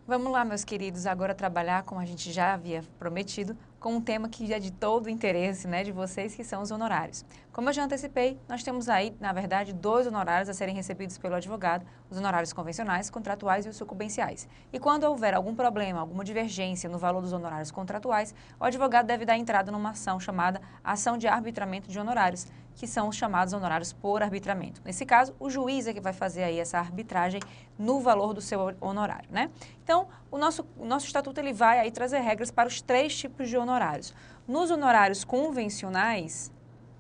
Vamos lá, meus queridos, agora trabalhar, como a gente já havia prometido, com um tema que é de todo o interesse, né, de vocês, que são os honorários. Como eu já antecipei, nós temos aí, na verdade, dois honorários a serem recebidos pelo advogado, os honorários convencionais, contratuais e os sucumbenciais. E quando houver algum problema, alguma divergência no valor dos honorários contratuais, o advogado deve dar entrada numa ação chamada ação de arbitramento de honorários, que são os chamados honorários por arbitramento. Nesse caso, o juiz é que vai fazer aí essa arbitragem no valor do seu honorário, né? Então, o nosso estatuto ele vai aí trazer regras para os três tipos de honorários. Nos honorários convencionais,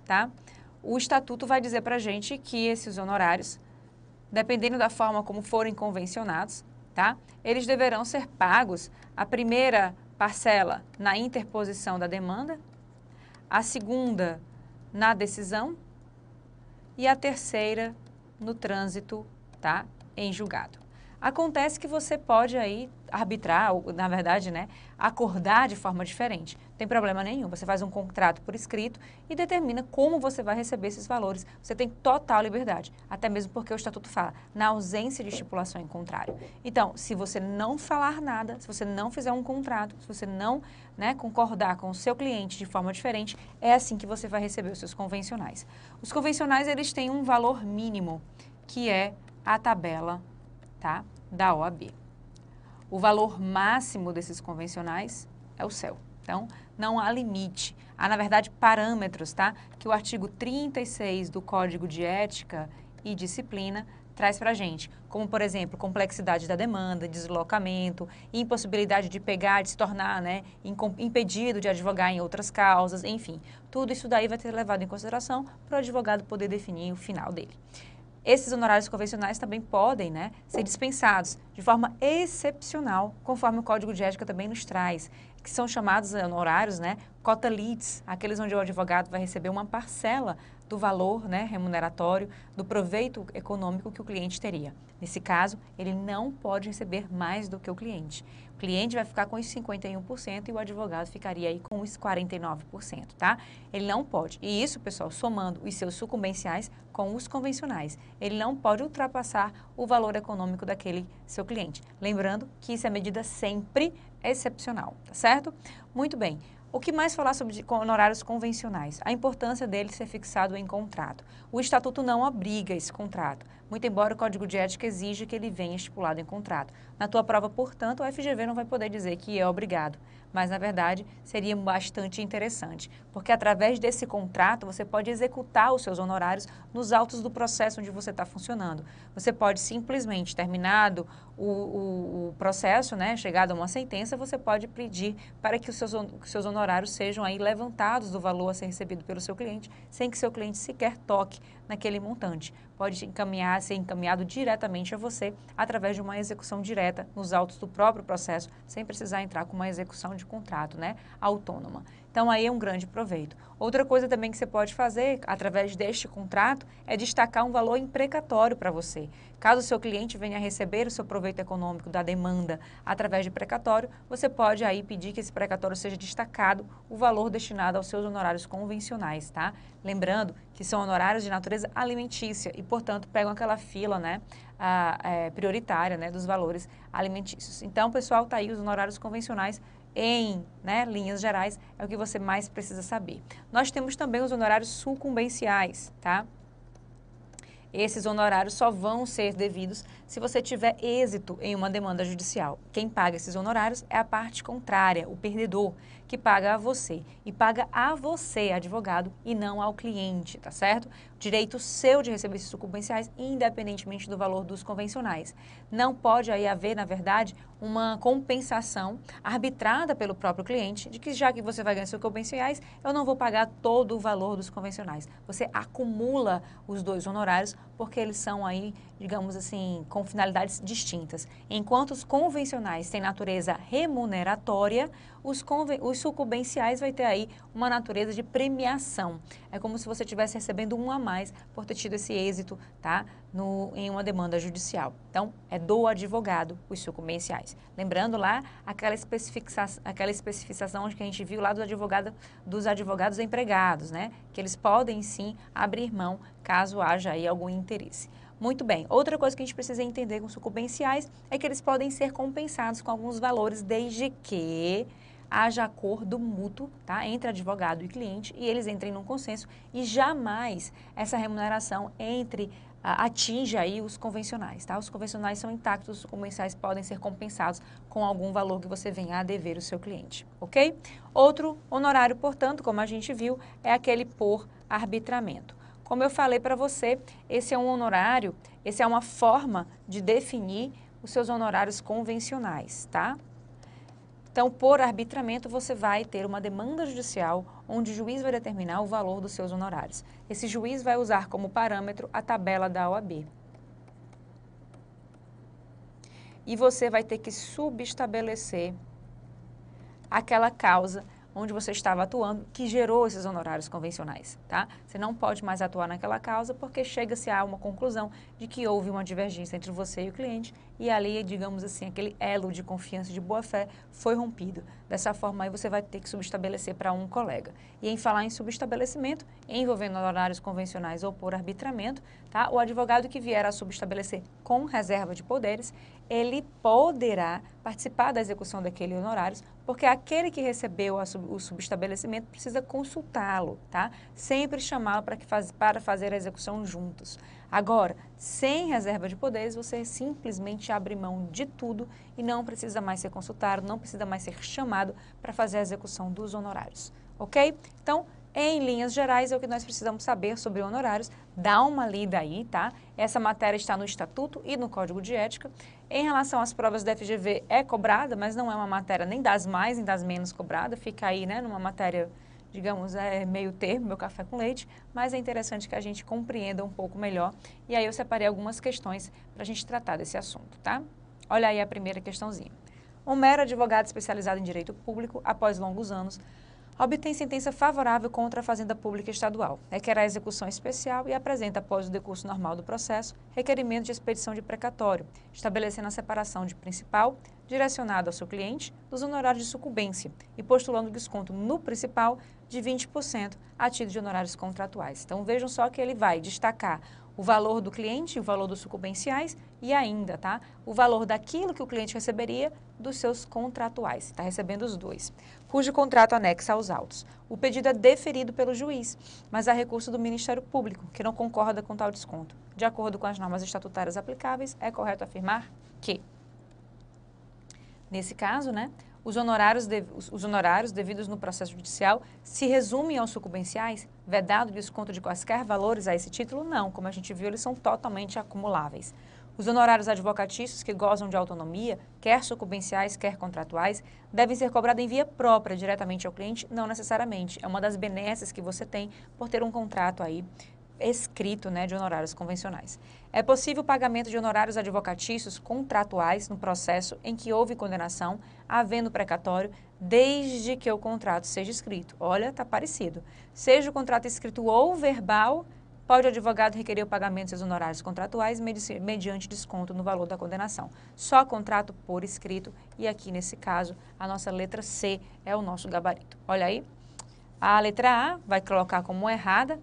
tá? O estatuto vai dizer para a gente que esses honorários, dependendo da forma como forem convencionados, tá? Eles deverão ser pagos a primeira parcela na interposição da demanda, a segunda na decisão e a terceira no trânsito, tá? Em julgado. Acontece que você pode aí arbitrar, ou, na verdade, né, acordar de forma diferente. Não tem problema nenhum. Você faz um contrato por escrito e determina como você vai receber esses valores. Você tem total liberdade, até mesmo porque o estatuto fala na ausência de estipulação em contrário. Então, se você não falar nada, se você não fizer um contrato, se você não, né, concordar com o seu cliente de forma diferente, é assim que você vai receber os seus convencionais. Os convencionais, eles têm um valor mínimo, que é a tabela, tá, da OAB. O valor máximo desses convencionais é o céu. Então, não há limite. Há, na verdade, parâmetros, tá, que o artigo 36 do Código de Ética e Disciplina traz para a gente, como, por exemplo, complexidade da demanda, deslocamento, impossibilidade de pegar, de se tornar, né, impedido de advogar em outras causas, enfim. Tudo isso daí vai ser levado em consideração para o advogado poder definir o final dele. Esses honorários convencionais também podem, né, ser dispensados de forma excepcional, conforme o Código de Ética também nos traz, que são chamados honorários, né, cota litis, aqueles onde o advogado vai receber uma parcela do valor, né, remuneratório, do proveito econômico que o cliente teria. Nesse caso, ele não pode receber mais do que o cliente. O cliente vai ficar com os 51% e o advogado ficaria aí com os 49%, tá? Ele não pode. E isso, pessoal, somando os seus sucumbenciais com os convencionais. Ele não pode ultrapassar o valor econômico daquele seu cliente. Lembrando que isso é medida sempre excepcional, tá certo? Muito bem. O que mais falar sobre honorários convencionais? A importância dele ser fixado em contrato. O estatuto não obriga esse contrato, muito embora o Código de Ética exija que ele venha estipulado em contrato. Na tua prova, portanto, o FGV não vai poder dizer que é obrigado, mas, na verdade, seria bastante interessante, porque através desse contrato você pode executar os seus honorários nos autos do processo onde você está funcionando. Você pode simplesmente, terminado o processo, né, chegado a uma sentença, você pode pedir para que os seus honorários sejam aí levantados do valor a ser recebido pelo seu cliente, sem que seu cliente sequer toque naquele montante. Pode ser encaminhado diretamente a você através de uma execução direta nos autos do próprio processo, sem precisar entrar com uma execução de contrato, né, autônoma. Então, aí é um grande proveito. Outra coisa também que você pode fazer, através deste contrato, é destacar um valor imprecatório para você. Caso o seu cliente venha a receber o seu proveito econômico da demanda através de precatório, você pode aí pedir que esse precatório seja destacado o valor destinado aos seus honorários convencionais, tá? Lembrando que são honorários de natureza alimentícia e, portanto, pegam aquela fila, né, prioritária, né, dos valores alimentícios. Então, pessoal, tá aí os honorários convencionais em, né, linhas gerais, é o que você mais precisa saber. Nós temos também os honorários sucumbenciais, tá? Esses honorários só vão ser devidos se você tiver êxito em uma demanda judicial. Quem paga esses honorários é a parte contrária, o perdedor, que paga a você. E paga a você, advogado, e não ao cliente, tá certo? Direito seu de receber esses sucumbenciais, independentemente do valor dos convencionais. Não pode aí haver, na verdade, uma compensação arbitrada pelo próprio cliente, de que já que você vai ganhar seus convencionais, eu não vou pagar todo o valor dos convencionais. Você acumula os dois honorários, porque eles são aí, digamos assim, com finalidades distintas. Enquanto os convencionais têm natureza remuneratória, os sucumbenciais vai ter aí uma natureza de premiação. É como se você estivesse recebendo um a mais por ter tido esse êxito, tá, em uma demanda judicial. Então, é do advogado os sucumbenciais. Lembrando lá aquela especificação que a gente viu lá dos advogados empregados, né, que eles podem sim abrir mão caso haja aí algum interesse. Muito bem. Outra coisa que a gente precisa entender com sucumbenciais é que eles podem ser compensados com alguns valores desde que haja acordo mútuo, tá, entre advogado e cliente e eles entrem num consenso e jamais essa remuneração atinja aí os convencionais, tá? Os convencionais são intactos, os sucumbenciais podem ser compensados com algum valor que você venha a dever o seu cliente, ok? Outro honorário, portanto, como a gente viu, é aquele por arbitramento. Como eu falei para você, esse é um honorário, esse é uma forma de definir os seus honorários convencionais, tá? Então, por arbitramento, você vai ter uma demanda judicial onde o juiz vai determinar o valor dos seus honorários. Esse juiz vai usar como parâmetro a tabela da OAB. E você vai ter que subestabelecer aquela causa onde você estava atuando que gerou esses honorários convencionais, tá? Você não pode mais atuar naquela causa porque chega-se a uma conclusão de que houve uma divergência entre você e o cliente e ali, digamos assim, aquele elo de confiança e de boa-fé foi rompido. Dessa forma aí você vai ter que subestabelecer para um colega. E em falar em subestabelecimento, envolvendo honorários convencionais ou por arbitramento, tá? O advogado que vier a subestabelecer com reserva de poderes, ele poderá participar da execução daquele honorários, porque aquele que recebeu o subestabelecimento precisa consultá-lo, tá? Sempre chamá-lo para fazer a execução juntos. Agora, sem reserva de poderes, você simplesmente abre mão de tudo e não precisa mais ser consultado, não precisa mais ser chamado para fazer a execução dos honorários, ok? Então, em linhas gerais, é o que nós precisamos saber sobre honorários. Dá uma lida aí, tá? Essa matéria está no Estatuto e no Código de Ética. Em relação às provas da FGV, é cobrada, mas não é uma matéria nem das mais nem das menos cobrada. Fica aí, né, numa matéria, digamos, meio termo, meu café com leite. Mas é interessante que a gente compreenda um pouco melhor. E aí eu separei algumas questões para a gente tratar desse assunto, tá? Olha aí a primeira questãozinha. Um mero advogado especializado em direito público, após longos anos, obtém sentença favorável contra a Fazenda Pública Estadual, requer a execução especial e apresenta, após o decurso normal do processo, requerimento de expedição de precatório, estabelecendo a separação de principal, direcionado ao seu cliente, dos honorários de sucumbência e postulando desconto no principal de 20% a título de honorários contratuais. Então vejam só que ele vai destacar o valor do cliente, o valor dos sucumbenciais e ainda, tá? O valor daquilo que o cliente receberia dos seus contratuais, está recebendo os dois, cujo contrato anexa aos autos. O pedido é deferido pelo juiz, mas há recurso do Ministério Público, que não concorda com tal desconto. De acordo com as normas estatutárias aplicáveis, é correto afirmar que, nesse caso, né, os honorários devidos no processo judicial se resumem aos sucumbenciais, vedado desconto de quaisquer valores a esse título? Não, como a gente viu, eles são totalmente acumuláveis. Os honorários advocatícios que gozam de autonomia, quer sucumbenciais, quer contratuais, devem ser cobrados em via própria, diretamente ao cliente? Não necessariamente. É uma das benesses que você tem por ter um contrato aí escrito, né, de honorários convencionais. É possível o pagamento de honorários advocatícios contratuais no processo em que houve condenação, havendo precatório, desde que o contrato seja escrito. Olha, está parecido. Seja o contrato escrito ou verbal, pode o advogado requerer o pagamento dos honorários contratuais mediante desconto no valor da condenação. Só contrato por escrito e aqui nesse caso a nossa letra C é o nosso gabarito. Olha aí, a letra A vai colocar como errada.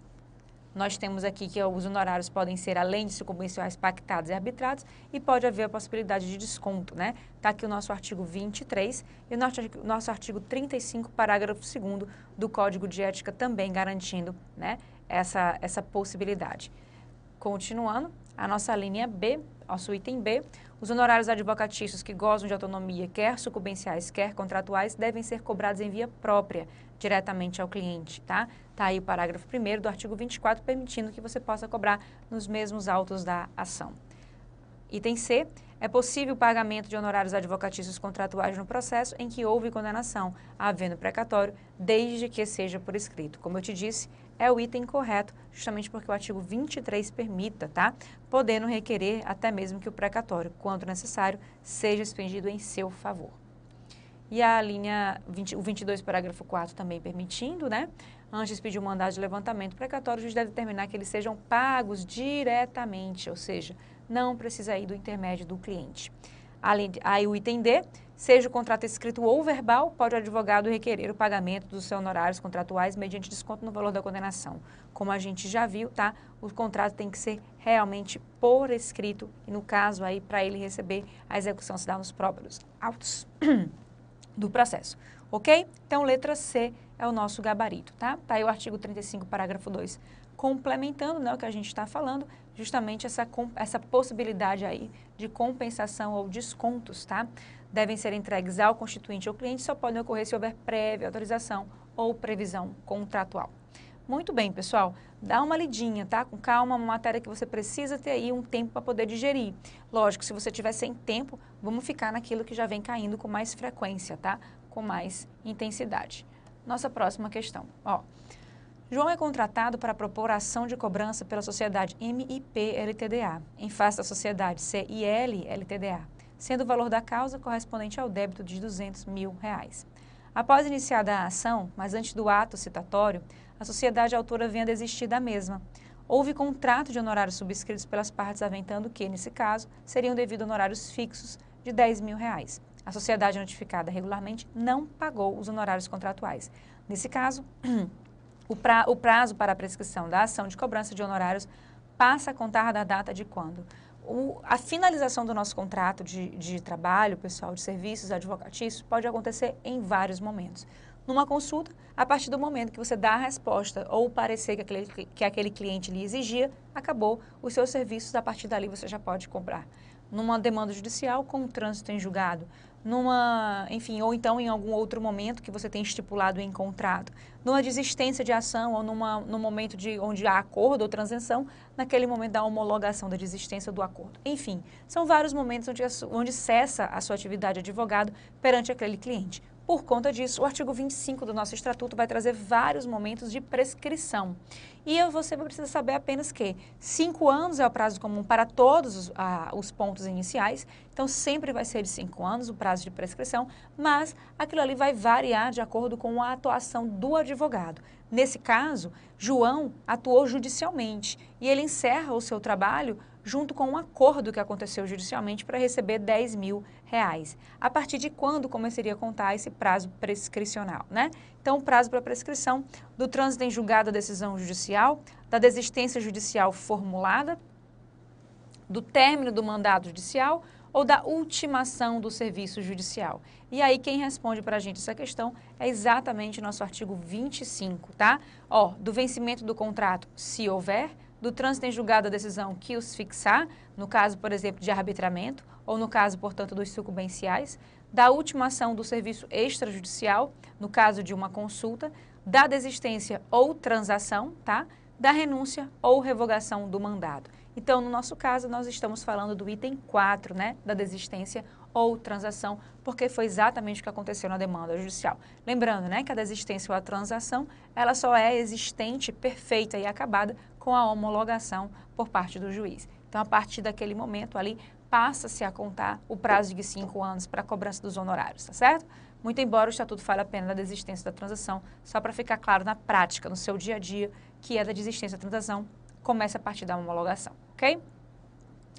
Nós temos aqui que os honorários podem ser além de sucumbenciais pactados e arbitrados e pode haver a possibilidade de desconto, né? Está aqui o nosso artigo 23 e o nosso artigo 35, parágrafo 2º do Código de Ética também garantindo, né, essa possibilidade. Continuando, a nossa linha B, nosso item B, os honorários advocatícios que gozam de autonomia, quer sucumbenciais, quer contratuais, devem ser cobrados em via própria, diretamente ao cliente, tá? Tá aí o parágrafo 1º do artigo 24, permitindo que você possa cobrar nos mesmos autos da ação. Item C, é possível o pagamento de honorários advocatícios contratuais no processo em que houve condenação, havendo precatório, desde que seja por escrito. Como eu te disse, é o item correto, justamente porque o artigo 23 permita, tá? Podendo requerer até mesmo que o precatório, quanto necessário, seja expendido em seu favor. E a linha, o 22, parágrafo 4 também permitindo, né? Antes de expedir o mandado de levantamento precatório, o juiz deve determinar que eles sejam pagos diretamente, ou seja, não precisa ir do intermédio do cliente. Aí o item D, Seja o contrato escrito ou verbal, pode o advogado requerer o pagamento dos seus honorários contratuais mediante desconto no valor da condenação. Como a gente já viu, tá? O contrato tem que ser realmente por escrito e, no caso aí, para ele receber, a execução se dá nos próprios autos do processo, ok? Então, letra C é o nosso gabarito, tá? Tá aí o artigo 35, parágrafo 2, complementando, né, o que a gente está falando, justamente essa possibilidade aí de compensação ou descontos, tá? Devem ser entregues ao constituinte ou cliente, só podem ocorrer se houver prévia autorização ou previsão contratual. Muito bem, pessoal, dá uma lidinha, tá? Com calma, uma matéria que você precisa ter aí um tempo para poder digerir. Lógico, se você tiver sem tempo, vamos ficar naquilo que já vem caindo com mais frequência, tá? Com mais intensidade. Nossa próxima questão, ó. João é contratado para propor ação de cobrança pela sociedade MIP LTDA, em face da sociedade CIL LTDA, sendo o valor da causa correspondente ao débito de R$200 mil. Após iniciada a ação, mas antes do ato citatório, a sociedade autora vem a desistir da mesma. Houve contrato de honorários subscritos pelas partes aventando que, nesse caso, seriam devido honorários fixos de R$10 mil. A sociedade notificada regularmente não pagou os honorários contratuais. Nesse caso, o prazo para a prescrição da ação de cobrança de honorários passa a contar da data de quando? A finalização do nosso contrato de trabalho, pessoal, de serviços advocatícios, pode acontecer em vários momentos. Numa consulta, a partir do momento que você dá a resposta ou o parecer que aquele cliente lhe exigia, acabou os seus serviços, a partir dali você já pode cobrar. Numa demanda judicial, com o trânsito em julgado, enfim, ou então em algum outro momento que você tem estipulado em contrato, numa desistência de ação ou num momento onde há acordo ou transação, naquele momento da homologação da desistência do acordo. Enfim, são vários momentos onde cessa a sua atividade de advogado perante aquele cliente. Por conta disso, o artigo 25 do nosso Estatuto vai trazer vários momentos de prescrição. E você precisa saber apenas que 5 anos é o prazo comum para todos os pontos iniciais, então sempre vai ser de 5 anos o prazo de prescrição, mas aquilo ali vai variar de acordo com a atuação do advogado. Nesse caso, João atuou judicialmente e ele encerra o seu trabalho junto com um acordo que aconteceu judicialmente para receber R$10 mil. A partir de quando começaria a contar esse prazo prescricional, né? Então, o prazo para prescrição do trânsito em julgado da decisão judicial, da desistência judicial formulada, do término do mandado judicial ou da ultimação do serviço judicial. E aí, quem responde para a gente essa questão é exatamente o nosso artigo 25, tá? Ó, do vencimento do contrato, se houver, do trânsito em julgado da decisão que os fixar, no caso, por exemplo, de arbitramento, ou no caso, portanto, dos sucumbenciais, da ultimação do serviço extrajudicial, no caso de uma consulta, da desistência ou transação, tá? Da renúncia ou revogação do mandado. Então, no nosso caso, nós estamos falando do item 4, né? Da desistência ou transação, porque foi exatamente o que aconteceu na demanda judicial. Lembrando, né, que a desistência ou a transação, ela só é existente, perfeita e acabada com a homologação por parte do juiz. Então, a partir daquele momento ali, passa-se a contar o prazo de 5 anos para a cobrança dos honorários, tá certo? Muito embora o Estatuto fale apenas da desistência da transação, só para ficar claro na prática, no seu dia a dia, que é da desistência da transação, começa a partir da homologação, ok?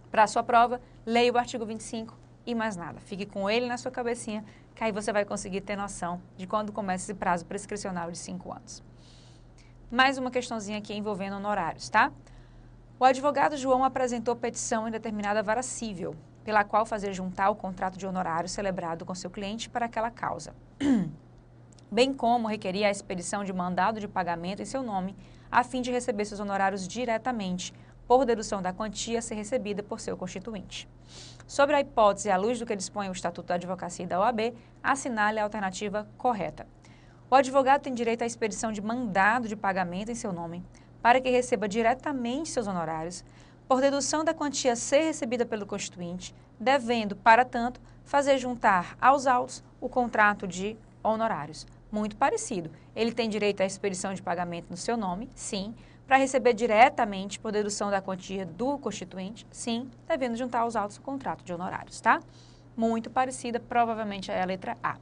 Para a sua prova, leia o artigo 25 e mais nada. Fique com ele na sua cabecinha, que aí você vai conseguir ter noção de quando começa esse prazo prescricional de 5 anos. Mais uma questãozinha aqui envolvendo honorários, tá? O advogado João apresentou petição em determinada vara cível, pela qual fazer juntar o contrato de honorário celebrado com seu cliente para aquela causa, bem como requeria a expedição de mandado de pagamento em seu nome, a fim de receber seus honorários diretamente, por dedução da quantia a ser recebida por seu constituinte. Sobre a hipótese, à luz do que dispõe o Estatuto da Advocacia e da OAB, assinale a alternativa correta. O advogado tem direito à expedição de mandado de pagamento em seu nome, para que receba diretamente seus honorários, por dedução da quantia a ser recebida pelo constituinte, devendo, para tanto, fazer juntar aos autos o contrato de honorários. Muito parecido. Ele tem direito à expedição de pagamento no seu nome, sim, para receber diretamente por dedução da quantia do constituinte, sim, devendo juntar aos autos o contrato de honorários, tá? Muito parecida, provavelmente é a letra A.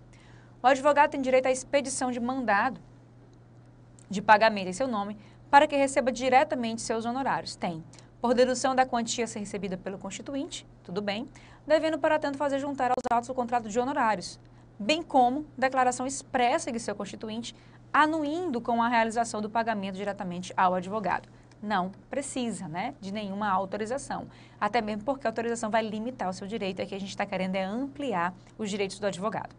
O advogado tem direito à expedição de mandado de pagamento em seu nome para que receba diretamente seus honorários. Tem. por dedução da quantia a ser recebida pelo constituinte, tudo bem, devendo para tanto fazer juntar aos autos o contrato de honorários, bem como declaração expressa de seu constituinte, anuindo com a realização do pagamento diretamente ao advogado. Não precisa, né, de nenhuma autorização, até mesmo porque a autorização vai limitar o seu direito, aqui a gente está querendo ampliar os direitos do advogado.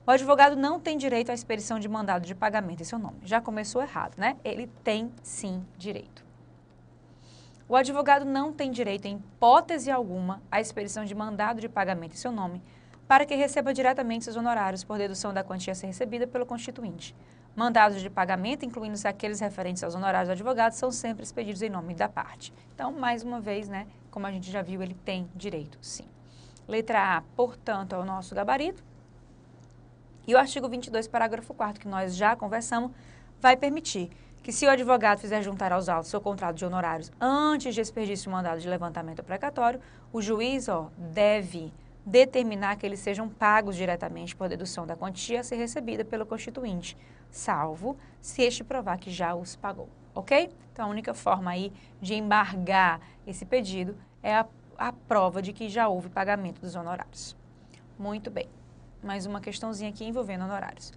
O advogado não tem direito à expedição de mandado de pagamento em seu nome. Já começou errado, né? Ele tem sim direito. O advogado não tem direito, em hipótese alguma, à expedição de mandado de pagamento em seu nome, para que receba diretamente seus honorários por dedução da quantia a ser recebida pelo constituinte. Mandados de pagamento, incluindo-se aqueles referentes aos honorários do advogado, são sempre expedidos em nome da parte. Então, mais uma vez, né, como a gente já viu, ele tem direito, sim. Letra A, portanto, é o nosso gabarito. E o artigo 22, parágrafo 4º, que nós já conversamos, vai permitir que se o advogado fizer juntar aos autos seu contrato de honorários antes de expedir-se o mandado de levantamento precatório, o juiz deve determinar que eles sejam pagos diretamente por dedução da quantia a ser recebida pelo constituinte, salvo se este provar que já os pagou, ok? Então, a única forma aí de embargar esse pedido é a prova de que já houve pagamento dos honorários. Muito bem. Mais uma questãozinha aqui envolvendo honorários.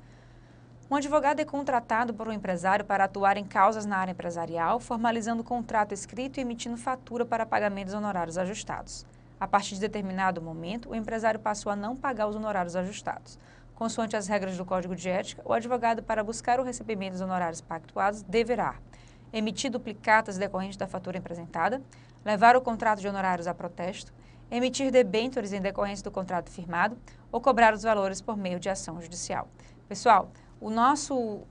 Um advogado é contratado por um empresário para atuar em causas na área empresarial, formalizando contrato escrito e emitindo fatura para pagamento dos honorários ajustados. A partir de determinado momento, o empresário passou a não pagar os honorários ajustados. Consoante as regras do Código de Ética, o advogado, para buscar o recebimento dos honorários pactuados, deverá emitir duplicatas decorrentes da fatura apresentada, levar o contrato de honorários a protesto, emitir debêntures em decorrência do contrato firmado ou cobrar os valores por meio de ação judicial. Pessoal, o nosso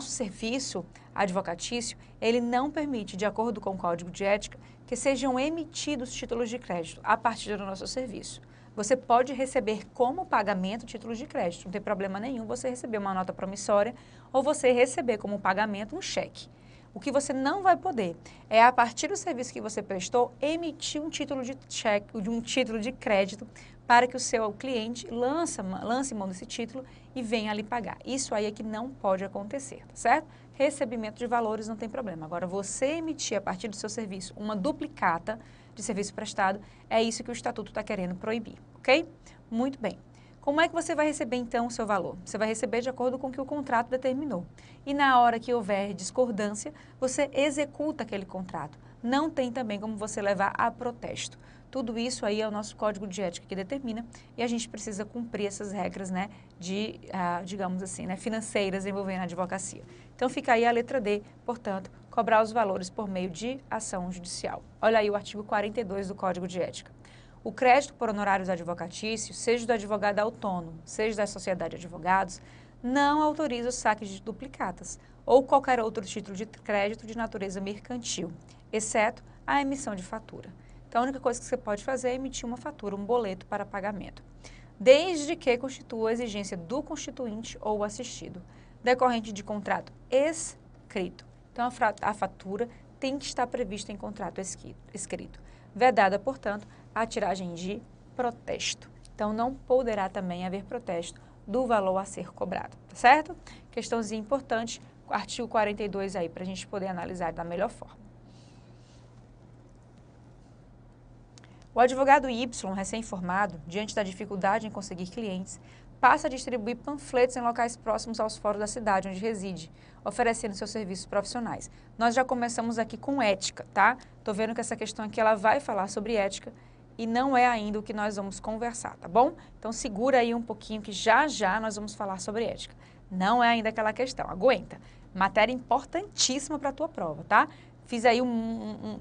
serviço advocatício, ele não permite, de acordo com o Código de Ética, que sejam emitidos títulos de crédito a partir do nosso serviço. Você pode receber como pagamento títulos de crédito, não tem problema nenhum você receber uma nota promissória ou você receber como pagamento um cheque. O que você não vai poder é, a partir do serviço que você prestou, emitir um título de cheque, um título de crédito para que o seu cliente lance mão desse título e venha lhe pagar. Isso aí é que não pode acontecer, tá certo? Recebimento de valores não tem problema. Agora, você emitir a partir do seu serviço uma duplicata de serviço prestado, é isso que o Estatuto está querendo proibir, ok? Muito bem. Como é que você vai receber, então, o seu valor? Você vai receber de acordo com o que o contrato determinou. E na hora que houver discordância, você executa aquele contrato. Não tem também como você levar a protesto. Tudo isso aí é o nosso Código de Ética que determina e a gente precisa cumprir essas regras, né, digamos assim, né, financeiras envolvendo a advocacia. Então, fica aí a letra D, portanto, cobrar os valores por meio de ação judicial. Olha aí o artigo 42 do Código de Ética. O crédito por honorários advocatícios, seja do advogado autônomo, seja da sociedade de advogados, não autoriza o saque de duplicatas ou qualquer outro título de crédito de natureza mercantil, exceto a emissão de fatura. Então, a única coisa que você pode fazer é emitir uma fatura, um boleto para pagamento, desde que constitua a exigência do constituinte ou assistido, decorrente de contrato escrito. Então, a fatura tem que estar prevista em contrato escrito. Vedada, portanto, a tiragem de protesto. Então, não poderá também haver protesto do valor a ser cobrado, tá certo? Questãozinha importante, artigo 42 aí, para a gente poder analisar da melhor forma. O advogado Y, recém-formado, diante da dificuldade em conseguir clientes, passa a distribuir panfletos em locais próximos aos fóruns da cidade onde reside, oferecendo seus serviços profissionais. Nós já começamos aqui com ética, tá? Tô vendo que essa questão aqui ela vai falar sobre ética e não é ainda o que nós vamos conversar, tá bom? Então segura aí um pouquinho que já nós vamos falar sobre ética. Não é ainda aquela questão, aguenta. Matéria importantíssima para a tua prova, tá? Fiz aí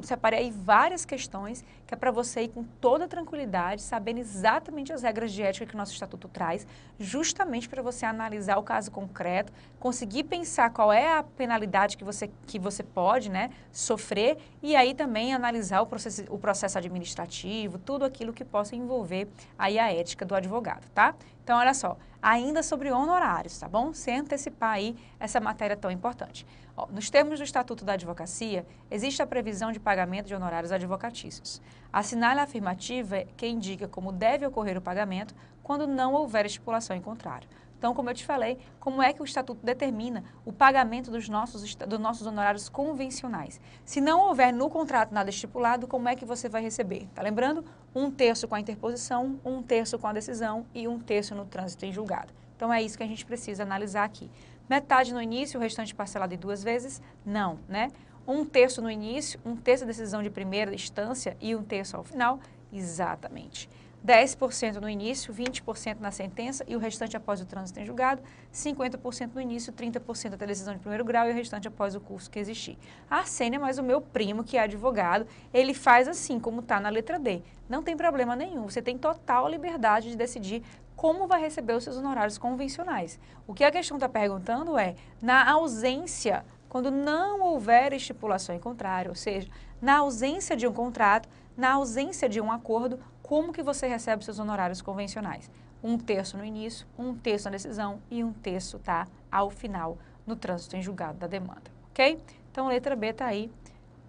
separei aí várias questões que é para você ir com toda tranquilidade, sabendo exatamente as regras de ética que o nosso Estatuto traz, justamente para você analisar o caso concreto, conseguir pensar qual é a penalidade que você pode, né, sofrer e aí também analisar o processo administrativo, tudo aquilo que possa envolver aí a ética do advogado, tá? Então, olha só, ainda sobre honorários, tá bom? Sem antecipar aí essa matéria tão importante. Ó, nos termos do Estatuto da Advocacia, existe a previsão de pagamento de honorários advocatícios. Assinale a afirmativa que indica como deve ocorrer o pagamento quando não houver estipulação em contrário. Então, como eu te falei, como é que o Estatuto determina o pagamento dos nossos honorários convencionais? Se não houver no contrato nada estipulado, como é que você vai receber? Tá lembrando? 1/3 com a interposição, 1/3 com a decisão e 1/3 no trânsito em julgado. Então, é isso que a gente precisa analisar aqui. Metade no início, o restante parcelado em 2 vezes? Não, né? 1/3 no início, 1/3 da decisão de primeira instância e 1/3 ao final? Exatamente. 10% no início, 20% na sentença e o restante após o trânsito em julgado, 50% no início, 30% até a decisão de primeiro grau e o restante após o curso que existir. A Arsênia, mas o meu primo, que é advogado, ele faz assim, como está na letra D. Não tem problema nenhum, você tem total liberdade de decidir como vai receber os seus honorários convencionais. O que a questão está perguntando é, na ausência, quando não houver estipulação em contrário, ou seja, na ausência de um contrato, na ausência de um acordo, como que você recebe seus honorários convencionais? 1/3 no início, 1/3 na decisão e 1/3 tá ao final no trânsito em julgado da demanda, ok? Então, letra B está aí,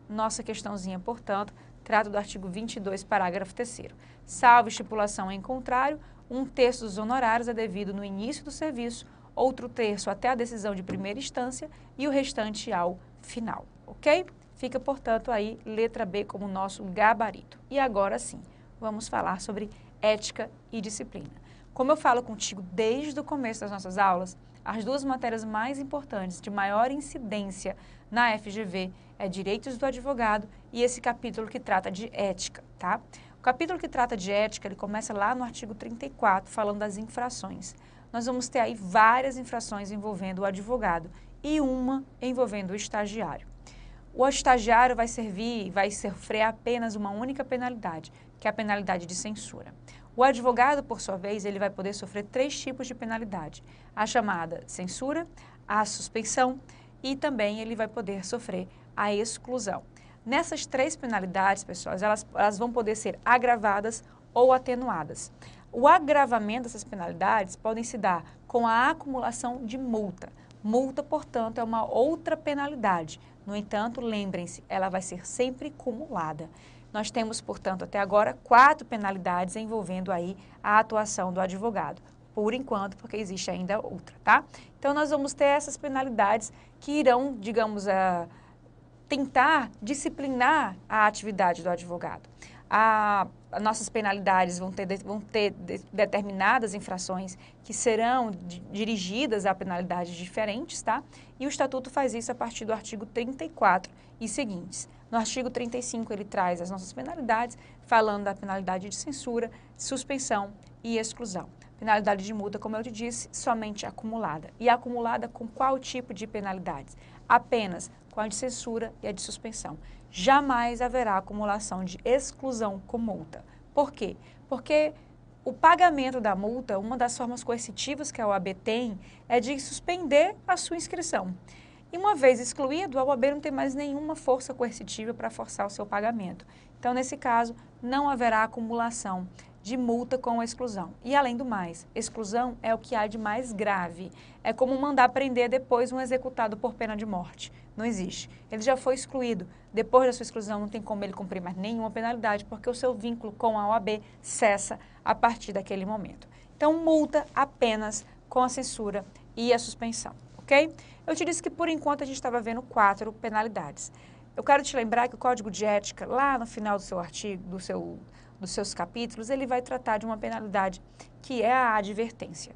nossa questãozinha, portanto, trata do artigo 22, parágrafo 3º. Salvo estipulação em contrário, 1/3 dos honorários é devido no início do serviço, outro terço até a decisão de primeira instância e o restante ao final, ok? Fica, portanto, aí letra B como nosso gabarito. E agora sim, vamos falar sobre ética e disciplina. Como eu falo contigo desde o começo das nossas aulas, as 2 matérias mais importantes, de maior incidência na FGV, é Direitos do Advogado e esse capítulo que trata de ética, tá? O capítulo que trata de ética, ele começa lá no artigo 34, falando das infrações. Nós vamos ter aí várias infrações envolvendo o advogado e uma envolvendo o estagiário. O estagiário vai sofrer apenas uma única penalidade, que é a penalidade de censura. O advogado, por sua vez, ele vai poder sofrer 3 tipos de penalidade. A chamada censura, a suspensão e também ele vai poder sofrer a exclusão. Nessas 3 penalidades, pessoal, elas vão poder ser agravadas ou atenuadas. O agravamento dessas penalidades podem se dar com a acumulação de multa. Multa, portanto, é uma outra penalidade. No entanto, lembrem-se, ela vai ser sempre cumulada. Nós temos, portanto, até agora 4 penalidades envolvendo aí a atuação do advogado. Por enquanto, porque existe ainda outra, tá? Então, nós vamos ter essas penalidades que irão, digamos, tentar disciplinar a atividade do advogado. Nossas penalidades vão ter determinadas infrações que serão dirigidas a penalidades diferentes, tá? E o Estatuto faz isso a partir do artigo 34 e seguintes. No artigo 35, ele traz as nossas penalidades, falando da penalidade de censura, suspensão e exclusão. Penalidade de multa, como eu te disse, somente acumulada. E acumulada com qual tipo de penalidades? Apenas com a de censura e a de suspensão. Jamais haverá acumulação de exclusão com multa. Por quê? Porque o pagamento da multa, uma das formas coercitivas que a OAB tem, é de suspender a sua inscrição. E uma vez excluído, a OAB não tem mais nenhuma força coercitiva para forçar o seu pagamento. Então, nesse caso, não haverá acumulação de multa com a exclusão. E, além do mais, exclusão é o que há de mais grave. É como mandar prender depois um executado por pena de morte. Não existe. Ele já foi excluído. Depois da sua exclusão, não tem como ele cumprir mais nenhuma penalidade, porque o seu vínculo com a OAB cessa a partir daquele momento. Então, multa apenas com a censura e a suspensão, ok? Eu te disse que, por enquanto, a gente estava vendo 4 penalidades. Eu quero te lembrar que o Código de Ética, lá no final do seu artigo, dos seus capítulos, ele vai tratar de uma penalidade que é a advertência.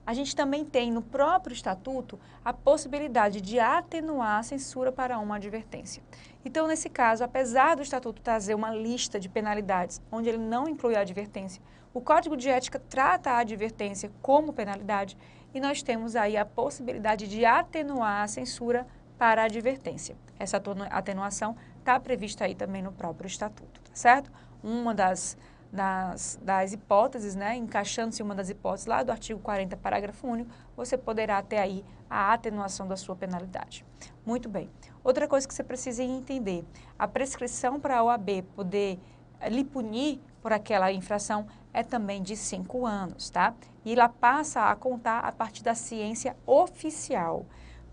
A gente também tem no próprio Estatuto a possibilidade de atenuar a censura para uma advertência. Então, nesse caso, apesar do Estatuto trazer uma lista de penalidades onde ele não inclui a advertência, o Código de Ética trata a advertência como penalidade e nós temos aí a possibilidade de atenuar a censura para a advertência. Essa atenuação está prevista aí também no próprio Estatuto, tá certo? Uma das hipóteses, né, encaixando-se uma das hipóteses lá do artigo 40, parágrafo único, você poderá ter aí a atenuação da sua penalidade. Muito bem. Outra coisa que você precisa entender, a prescrição para a OAB poder lhe punir por aquela infração é também de 5 anos, tá? E ela passa a contar a partir da ciência oficial.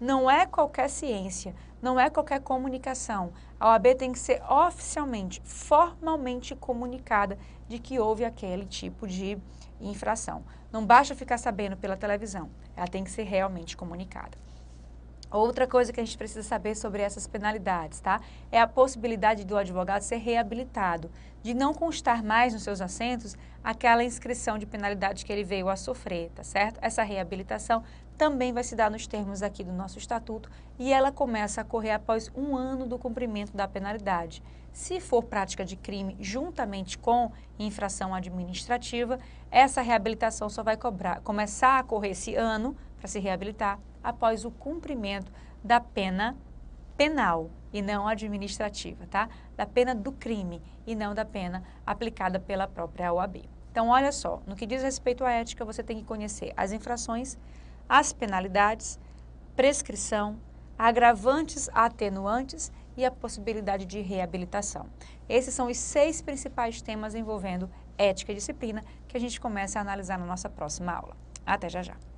não é qualquer ciência, não é qualquer comunicação. A OAB tem que ser oficialmente, formalmente comunicada de que houve aquele tipo de infração. Não basta ficar sabendo pela televisão, ela tem que ser realmente comunicada. Outra coisa que a gente precisa saber sobre essas penalidades, tá? É a possibilidade do advogado ser reabilitado, de não constar mais nos seus assentos aquela inscrição de penalidade que ele veio a sofrer, tá certo? Essa reabilitação também vai se dar nos termos aqui do nosso estatuto e ela começa a correr após 1 ano do cumprimento da penalidade. Se for prática de crime juntamente com infração administrativa, essa reabilitação só vai começar a correr esse ano para se reabilitar após o cumprimento da pena penal e não administrativa, tá? Da pena do crime e não da pena aplicada pela própria OAB. Então, olha só, no que diz respeito à ética, você tem que conhecer as infrações, as penalidades, prescrição, agravantes, atenuantes e a possibilidade de reabilitação. Esses são os 6 principais temas envolvendo ética e disciplina que a gente começa a analisar na nossa próxima aula. Até já já!